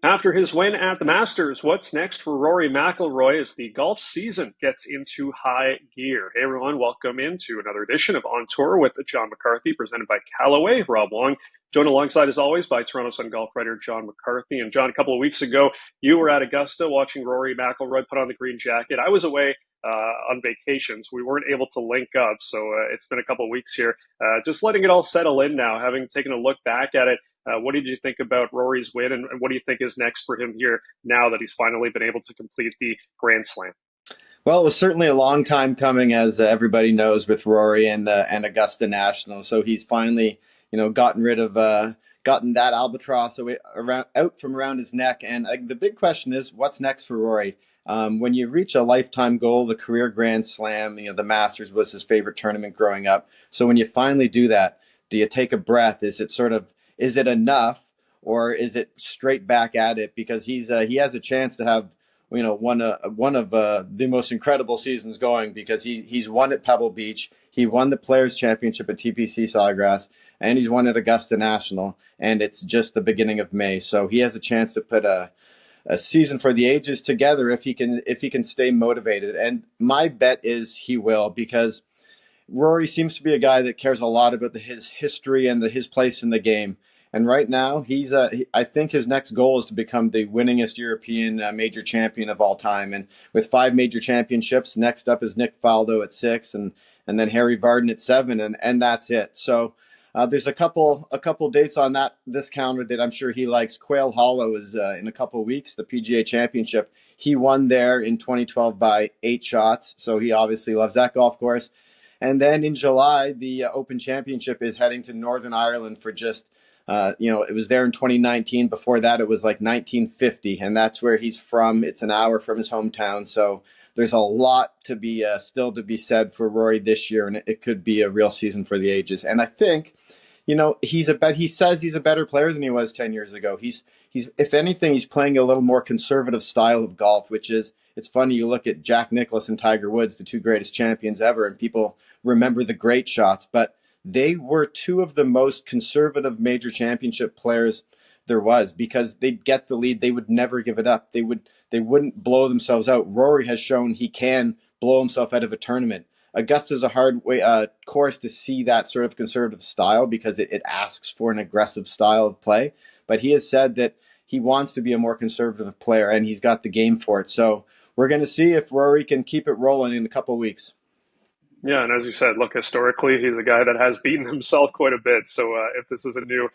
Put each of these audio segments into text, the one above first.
After his win at the Masters, what's next for Rory McIlroy as the golf season gets into high gear? Hey everyone, welcome into another edition of On Tour with John McCarthy, presented by Callaway. Rob Wong, joined alongside as always by Toronto Sun golf writer John McCarthy. And John, a couple of weeks ago, you were at Augusta watching Rory McIlroy put on the green jacket. I was away on vacation, so we weren't able to link up. So it's been a couple of weeks here. Just letting it all settle in now, having taken a look back at it. What did you think about Rory's win, and what do you think is next for him here now that he's finally been able to complete the Grand Slam? Well, it was certainly a long time coming, as everybody knows, with Rory and Augusta National. So he's finally, gotten that albatross away, out from around his neck. And the big question is, what's next for Rory? When you reach a lifetime goal, the career Grand Slam, the Masters was his favorite tournament growing up. So when you finally do that, do you take a breath? Is it enough, or is it straight back at it? Because he has a chance to have one of the most incredible seasons going, because he's won at Pebble Beach, he won the Players Championship at TPC Sawgrass, and he's won at Augusta National, and it's just the beginning of May, so he has a chance to put a season for the ages together if he can stay motivated. And my bet is he will, because Rory seems to be a guy that cares a lot about his history and his place in the game. And right now, I think his next goal is to become the winningest European major champion of all time. And with 5 major championships, next up is Nick Faldo at 6, and then Harry Vardon at 7, and that's it. So there's a couple dates on this calendar that I'm sure he likes. Quail Hollow is in a couple of weeks, the PGA Championship. He won there in 2012 by 8 shots, so he obviously loves that golf course. And then in July, the Open Championship is heading to Northern Ireland for just, it was there in 2019. Before that, it was like 1950, and that's where he's from. It's an hour from his hometown. So there's a lot to be still to be said for Rory this year, and it could be a real season for the ages. And I think, he says he's a better player than he was 10 years ago. He's if anything, he's playing a little more conservative style of golf, which is, it's funny, you look at Jack Nicklaus and Tiger Woods, the 2 greatest champions ever, and people remember the great shots, but they were 2 of the most conservative major championship players there was, because they'd get the lead, they would never give it up. They wouldn't blow themselves out. Rory has shown he can blow himself out of a tournament. Augusta's a hard course to see that sort of conservative style, because it asks for an aggressive style of play. But he has said that he wants to be a more conservative player, and he's got the game for it. So we're going to see if Rory can keep it rolling in a couple of weeks. Yeah, and as you said, look, historically, he's a guy that has beaten himself quite a bit. So if this is a new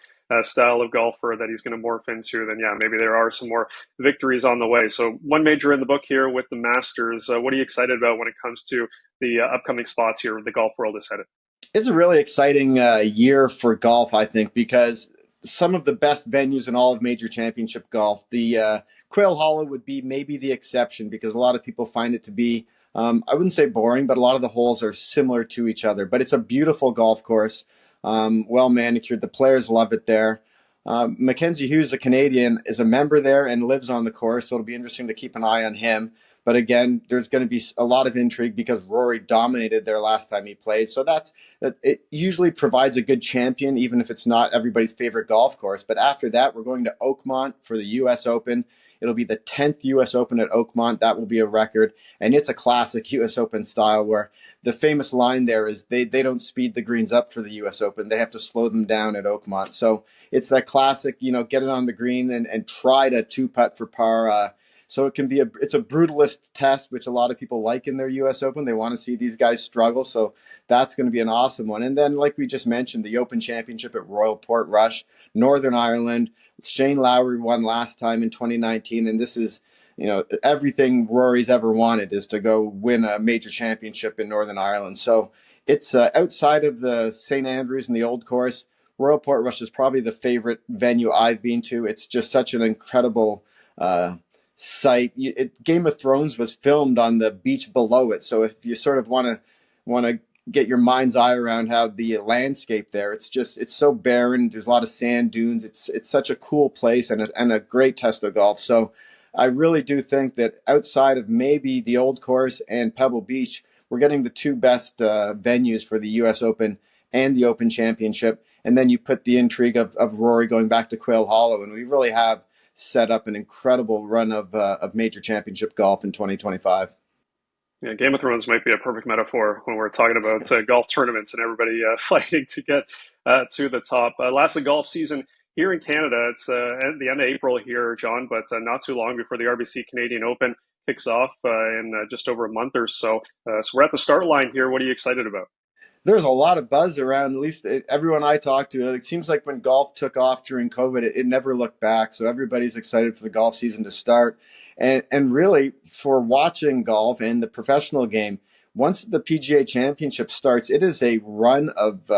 style of golfer that he's going to morph into, then yeah, maybe there are some more victories on the way. So one major in the book here with the Masters. What are you excited about when it comes to the upcoming spots here the golf world is headed? It's a really exciting year for golf, I think, because some of the best venues in all of major championship golf, the Quail Hollow would be maybe the exception, because a lot of people find it to be, I wouldn't say boring, but a lot of the holes are similar to each other. But it's a beautiful golf course, well manicured. The players love it there. Mackenzie Hughes, a Canadian, is a member there and lives on the course, so it'll be interesting to keep an eye on him. But again, there's going to be a lot of intrigue, because Rory dominated there last time he played. So it usually provides a good champion, even if it's not everybody's favorite golf course. But after that, we're going to Oakmont for the U.S. Open. It'll be the 10th U.S. Open at Oakmont. That will be a record. And it's a classic U.S. Open style, where the famous line there is they don't speed the greens up for the U.S. Open. They have to slow them down at Oakmont. So it's that classic, get it on the green and try to 2-putt for par. So it's a brutalist test, which a lot of people like in their U.S. Open. They want to see these guys struggle. So that's going to be an awesome one. And then, like we just mentioned, the Open Championship at Royal Portrush, Northern Ireland. Shane Lowry won last time in 2019. And this is, everything Rory's ever wanted, is to go win a major championship in Northern Ireland. So it's outside of the St. Andrews and the Old Course. Royal Portrush is probably the favorite venue I've been to. It's just such an incredible site. Game of Thrones was filmed on the beach below it. So if you sort of want to get your mind's eye around how the landscape there, it's so barren. There's a lot of sand dunes. It's such a cool place, and a great test of golf. So I really do think that outside of maybe the Old Course and Pebble Beach, we're getting the 2 best venues for the U.S. Open and the Open Championship. And then you put the intrigue of Rory going back to Quail Hollow, and we really have set up an incredible run of major championship golf in 2025. Yeah, Game of Thrones might be a perfect metaphor when we're talking about golf tournaments and everybody fighting to get to the top. Lastly, golf season here in Canada, it's at the end of April here, John, but not too long before the RBC Canadian Open kicks off in just over a month or so. So we're at the start line here. What are you excited about? There's a lot of buzz around, at least everyone I talk to. It seems like when golf took off during COVID, it never looked back. So everybody's excited for the golf season to start. And really, for watching golf and the professional game, once the PGA Championship starts, it is a run of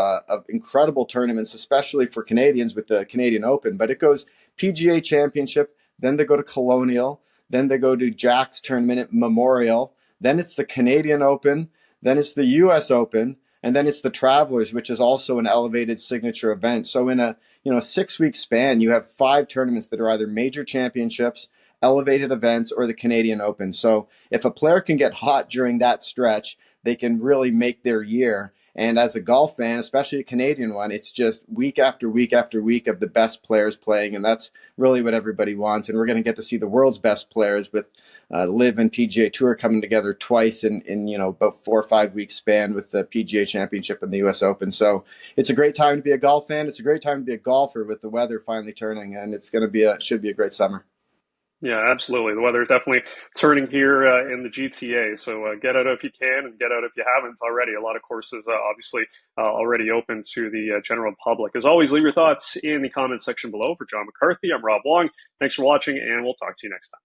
incredible tournaments, especially for Canadians with the Canadian Open. But it goes PGA Championship, then they go to Colonial, then they go to Jack's Tournament at Memorial, then it's the Canadian Open, then it's the U.S. Open, and then it's the Travelers, which is also an elevated signature event. So in a 6-week span, you have 5 tournaments that are either major championships, elevated events, or the Canadian Open. So if a player can get hot during that stretch, they can really make their year. And as a golf fan, especially a Canadian one, it's just week after week after week of the best players playing, and that's really what everybody wants. And we're going to get to see the world's best players with Live and PGA Tour coming together twice in about 4 or 5 weeks span with the PGA Championship and the U.S. Open. So it's a great time to be a golf fan. It's a great time to be a golfer with the weather finally turning, and it's going to should be a great summer. Yeah, absolutely. The weather is definitely turning here in the GTA. So get out if you can and get out if you haven't already. A lot of courses obviously already open to the general public. As always, leave your thoughts in the comment section below. For John McCarthy, I'm Rob Wong. Thanks for watching, and we'll talk to you next time.